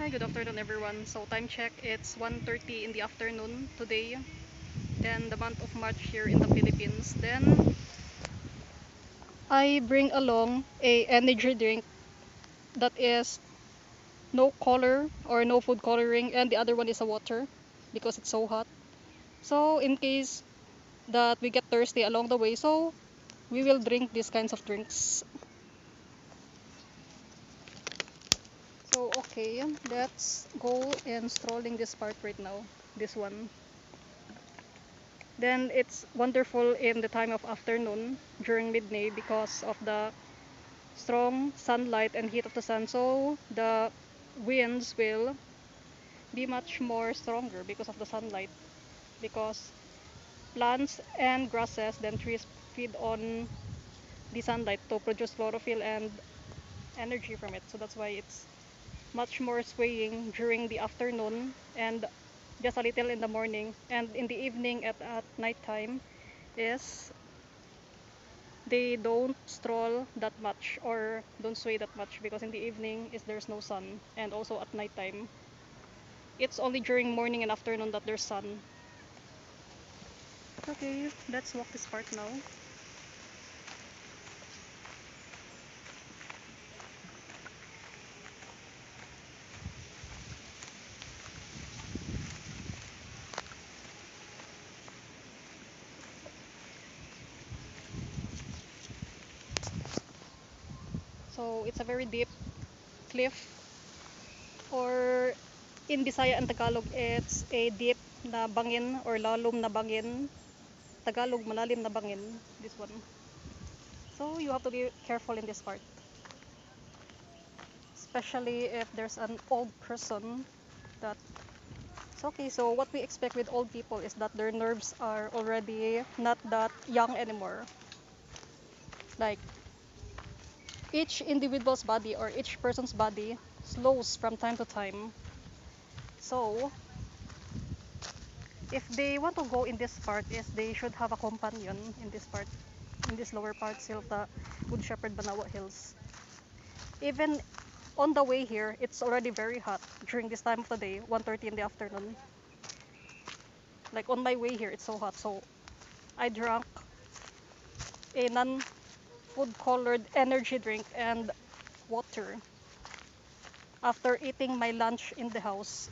Hi, good afternoon everyone. So time check, it's 1:30 in the afternoon today, then the month of March here in the Philippines. Then I bring along a energy drink that is no color or no food coloring, and the other one is a water because it's so hot. So in case that we get thirsty along the way, so we will drink these kinds of drinks. So okay, let's go and strolling this part right now. This one. Then it's wonderful in the time of afternoon during midday because of the strong sunlight and heat of the sun. So the winds will be much more stronger because of the sunlight. Because plants and grasses, then trees feed on the sunlight to produce chlorophyll and energy from it. So that's why it's much more swaying during the afternoon and just a little in the morning. And in the evening at nighttime is they don't stroll that much or don't sway that much because in the evening is there's no sun, and also at nighttime it's only during morning and afternoon that there's sun. Okay, let's walk this part now. So it's a very deep cliff, or in Bisaya and Tagalog it's a deep na bangin or lalom na bangin. Tagalog malalim na bangin, this one. So you have to be careful in this part, especially if there's an old person that. Okay, so what we expect with old people is that their nerves are already not that young anymore. Like each individual's body or each person's body slows from time to time. So if they want to go in this part, is they should have a companion in this part, in this lower parts of the Good Shepherd Banawa Hills. Even on the way here, it's already very hot during this time of the day, 1:30 in the afternoon. Like on my way here, it's so hot. So I drank a non-food colored energy drink and water after eating my lunch in the house.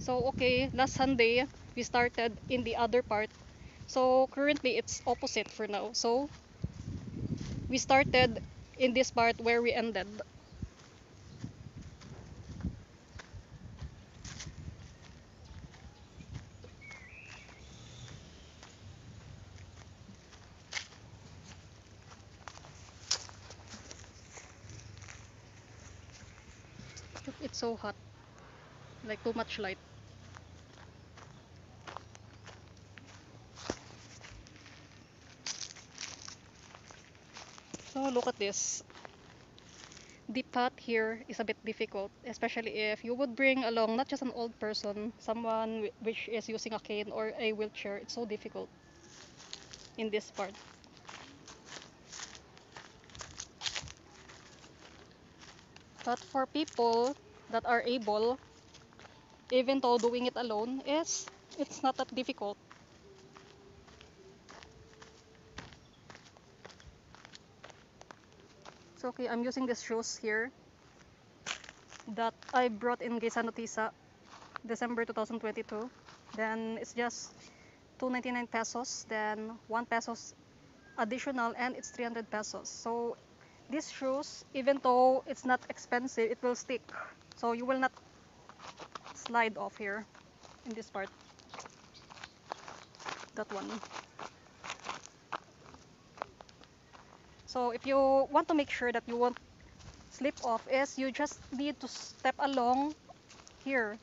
So okay, last Sunday we started in the other part. So currently it's opposite for now. So we started in this part where we ended. It's so hot, like too much light. So look at this. The path here is a bit difficult, especially if you would bring along not just an old person, someone which is using a cane or a wheelchair. It's so difficult in this part. But for people that are able, even though doing it alone is it's not that difficult. So okay, I'm using these shoes here that I brought in Gaysa Notisa December 2022. Then it's just 299 pesos, then 1 pesos additional, and it's 300 pesos. So these shoes, even though it's not expensive, it will stick. So you will not slide off here in this part. That one. So if you want to make sure that you won't slip off, is you just need to step along here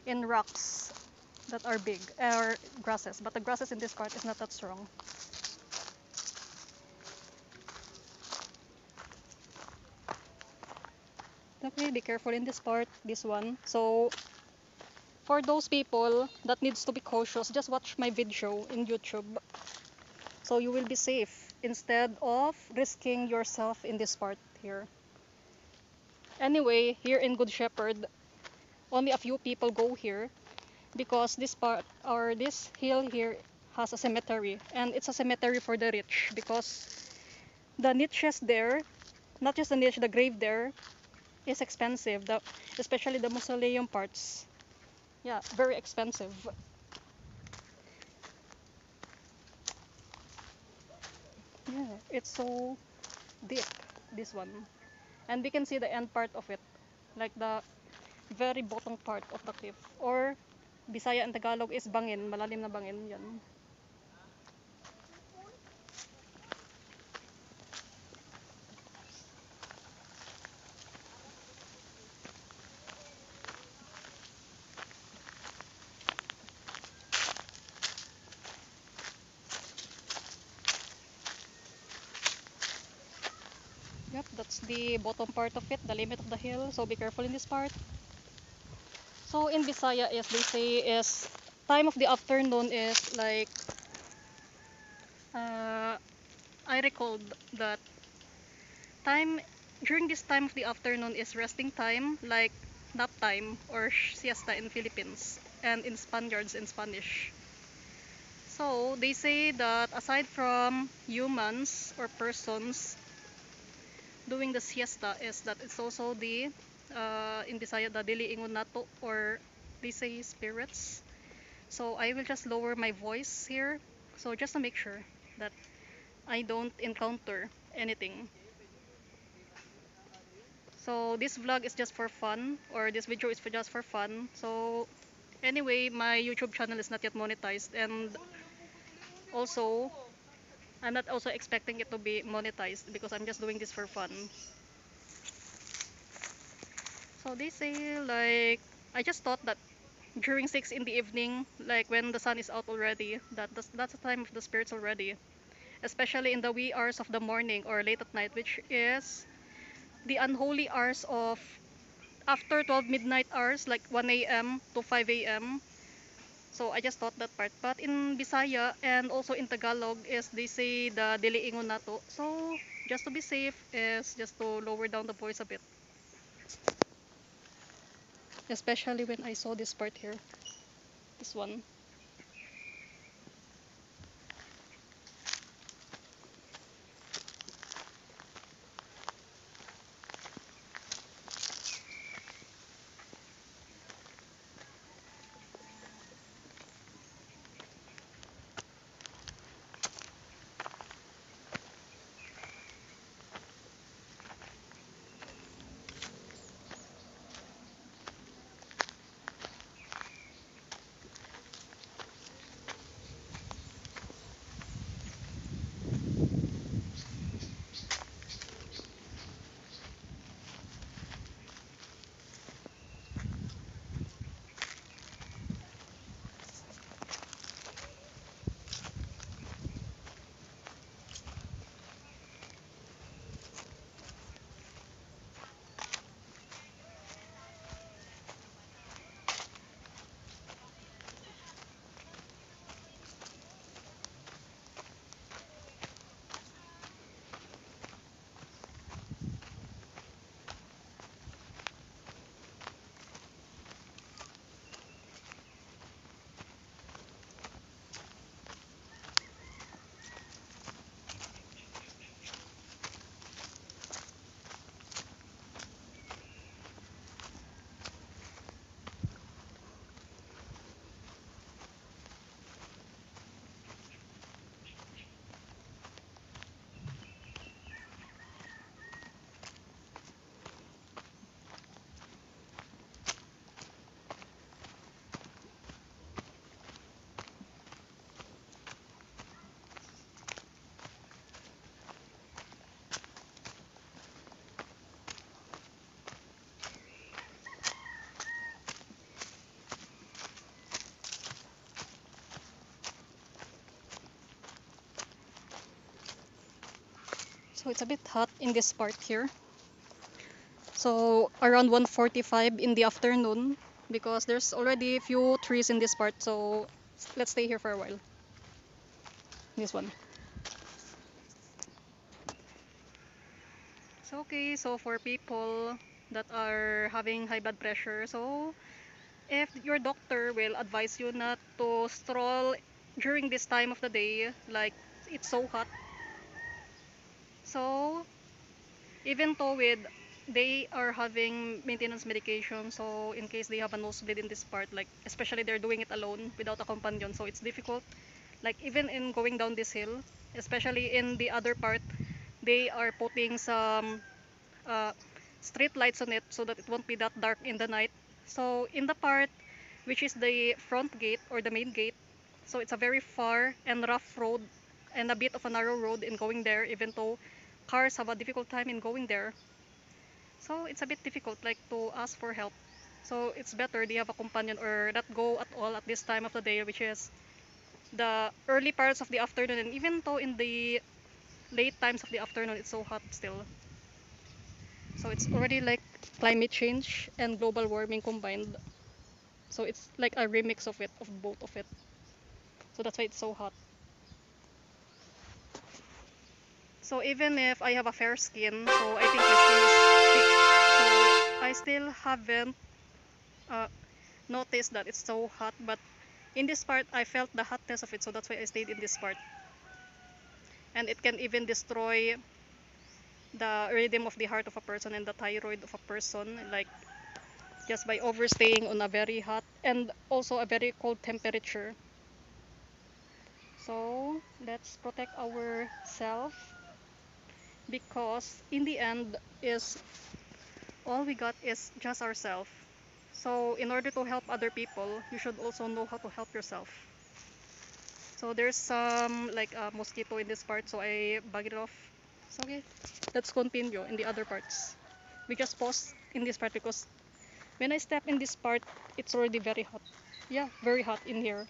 in rocks that are big, or grasses, but the grasses in this part is not that strong. Okay, be careful in this part, this one. So for those people that needs to be cautious, just watch my video in YouTube. So you will be safe instead of risking yourself in this part here. Anyway, here in Good Shepherd, only a few people go here because this part or this hill here has a cemetery, and it's a cemetery for the rich because the niches there, not just the niche, the grave there is expensive. Especially the mausoleum parts. Yeah, very expensive. Yeah, it's so deep, this one. And we can see the end part of it, like the very bottom part of the cliff. Or Bisaya and Tagalog is bangin, malalim na bangin yan. Yep, that's the bottom part of it, the limit of the hill. So be careful in this part. So in Bisaya is they say is time of the afternoon is like uh, I recalled that time during this time of the afternoon is resting time, like nap time or siesta in Philippines and in Spaniards in Spanish. So they say that aside from humans or persons doing the siesta is that it's also the in Bisaya the diliingon nato, or they say spirits. So I will just lower my voice here, so just to make sure that I don't encounter anything. So this vlog is just for fun, or this video is for just for fun. So anyway, my YouTube channel is not yet monetized, and also I'm not also expecting it to be monetized because I'm just doing this for fun. So they say like I just thought that during 6 in the evening, like when the sun is out already, that's the time of the spirits already. Especially in the wee hours of the morning or late at night, which is the unholy hours of after 12 midnight hours, like 1 a.m. to 5 a.m. So I just thought that part. But in Bisaya and also in Tagalog is they say the diliingon nato. So just to be safe is just to lower down the voice a bit. Especially when I saw this part here. This one. So it's a bit hot in this part here. So around 1:45 in the afternoon because there's already a few trees in this part. So let's stay here for a while. This one. So okay, so for people that are having high blood pressure, so if your doctor will advise you not to stroll during this time of the day, like it's so hot. So even though with they are having maintenance medication, so in case they have a nosebleed in this part, like especially they're doing it alone without a companion, so it's difficult. Like even in going down this hill, especially in the other part, they are putting some uh, street lights on it so that it won't be that dark in the night. So in the part which is the front gate or the main gate, so it's a very far and rough road and a bit of a narrow road in going there, even though cars have a difficult time in going there. So it's a bit difficult like to ask for help. So it's better they have a companion or not go at all at this time of the day, which is the early parts of the afternoon, and even though in the late times of the afternoon it's so hot still. So it's already like climate change and global warming combined. So it's like a remix of it, of both of it. So that's why it's so hot. So even if I have a fair skin, so I think my skin is thick. So I still haven't uh, noticed that it's so hot. But in this part, I felt the hotness of it. So that's why I stayed in this part. And it can even destroy the rhythm of the heart of a person and the thyroid of a person, like just by overstaying on a very hot and also a very cold temperature. So let's protect ourselves because in the end is all we got is just ourselves. So in order to help other people, you should also know how to help yourself. So there's some like a mosquito in this part, so I bug it off. So okay, let's continue in the other parts. We just pause in this part because when I step in this part, it's already very hot. Yeah, very hot in here.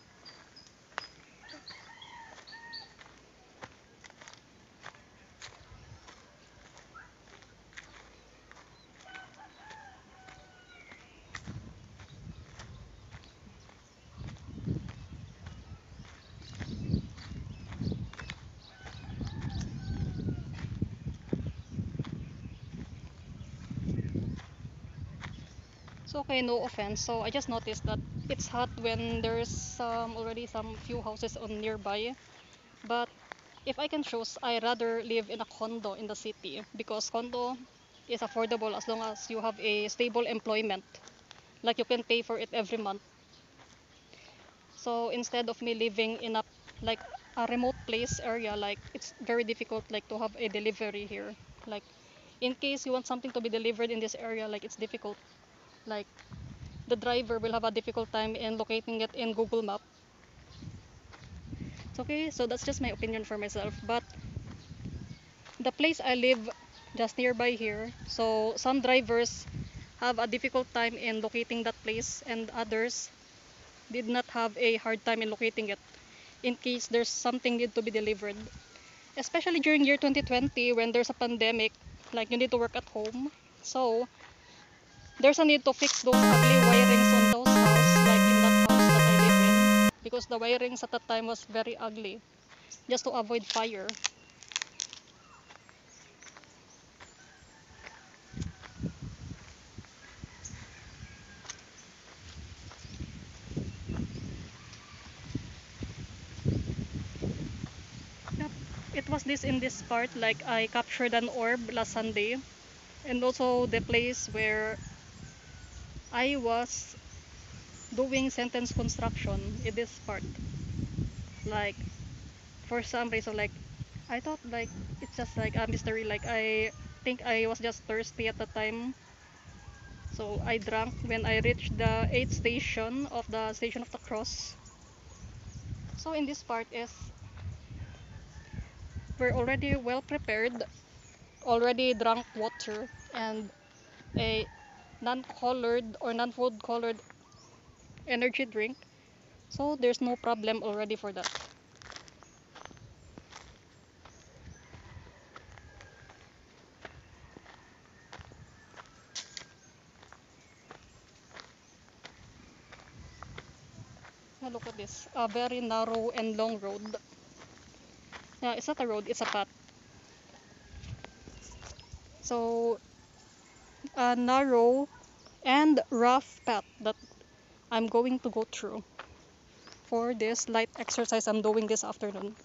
So okay, no offense. So I just noticed that it's hot when there's already some few houses on nearby. But if I can choose, I rather live in a condo in the city because condo is affordable as long as you have a stable employment. Like you can pay for it every month. So instead of me living in a like a remote place area, like it's very difficult like to have a delivery here. Like in case you want something to be delivered in this area, like it's difficult. Like the driver will have a difficult time in locating it in Google Map. It's okay, so that's just my opinion for myself. But the place I live just nearby here, so some drivers have a difficult time in locating that place and others did not have a hard time in locating it in case there's something need to be delivered. Especially during year 2020 when there's a pandemic, like you need to work at home. So there's a need to fix those ugly wirings on those house, like in that house that I live in, because the wirings at that time was very ugly, just to avoid fire. Yep. It was this in this part, like I captured an orb last Sunday, and also the place where I was doing sentence construction in this part. Like for some reason, like I thought like it's just like a mystery. Like I think I was just thirsty at the time, so I drank when I reached the 8th station of the Station of the Cross. So in this part is we're already well prepared, already drank water and a non-colored or non-food colored energy drink. So there's no problem already for that. Now look at this, a very narrow and long road. Yeah, it's not a road, it's a path. So a narrow and rough path that I'm going to go through for this light exercise I'm doing this afternoon.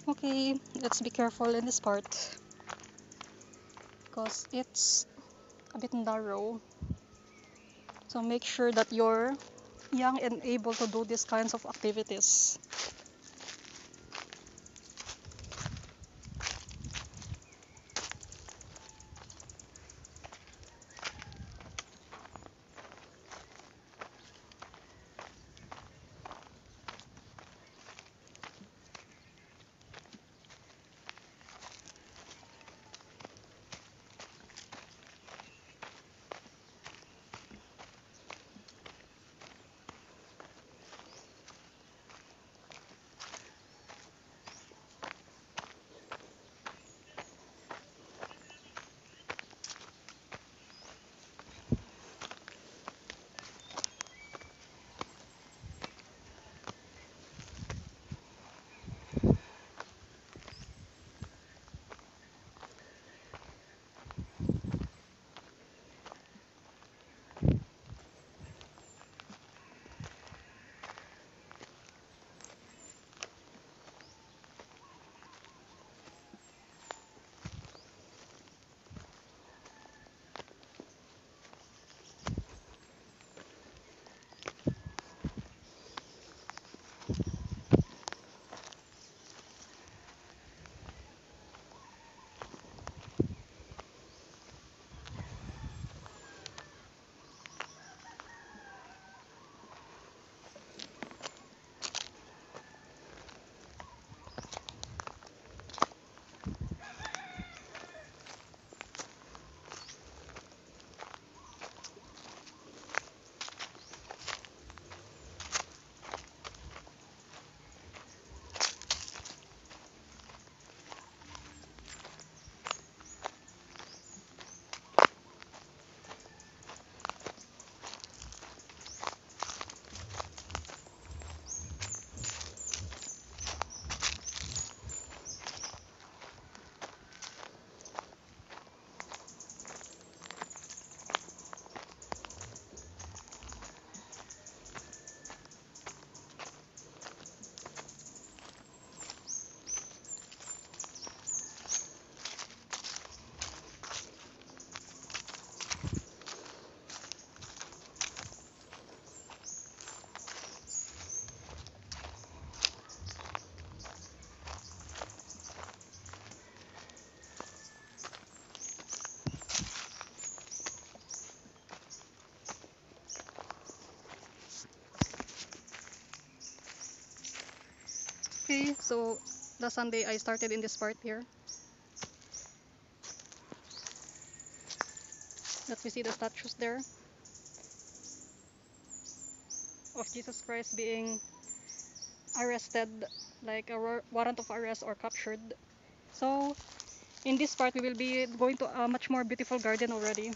Okay, let's be careful in this part because it's a bit narrow. So make sure that you're young and able to do these kinds of activities. Okay, so the Sunday I started in this part here. Let me see the statues there of Jesus Christ being arrested, like a warrant of arrest or captured. So in this part we will be going to a much more beautiful garden already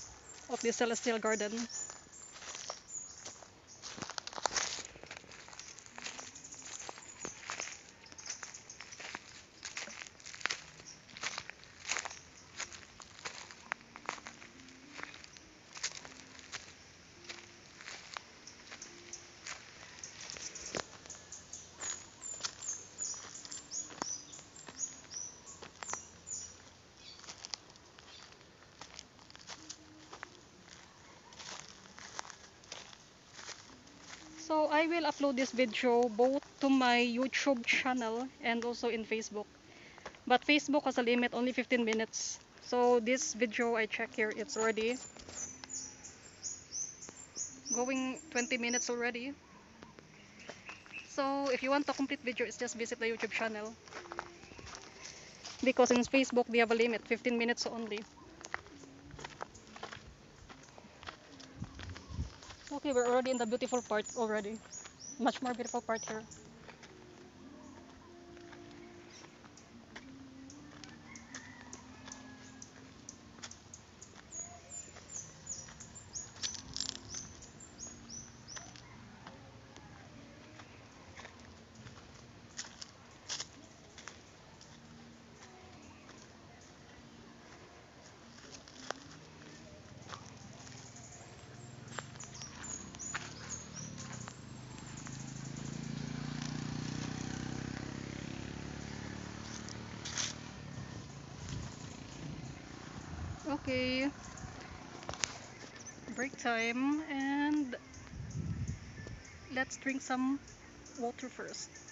of the Celestial Garden. So I will upload this video both to my YouTube channel and also in Facebook. But Facebook has a limit only 15 minutes. So this video I check here, it's already going 20 minutes already. So if you want a complete video, it's just visit the YouTube channel. Because in Facebook they have a limit, 15 minutes only. Okay, we're already in the beautiful part already. Much more beautiful part here. Okay, break time, and let's drink some water first.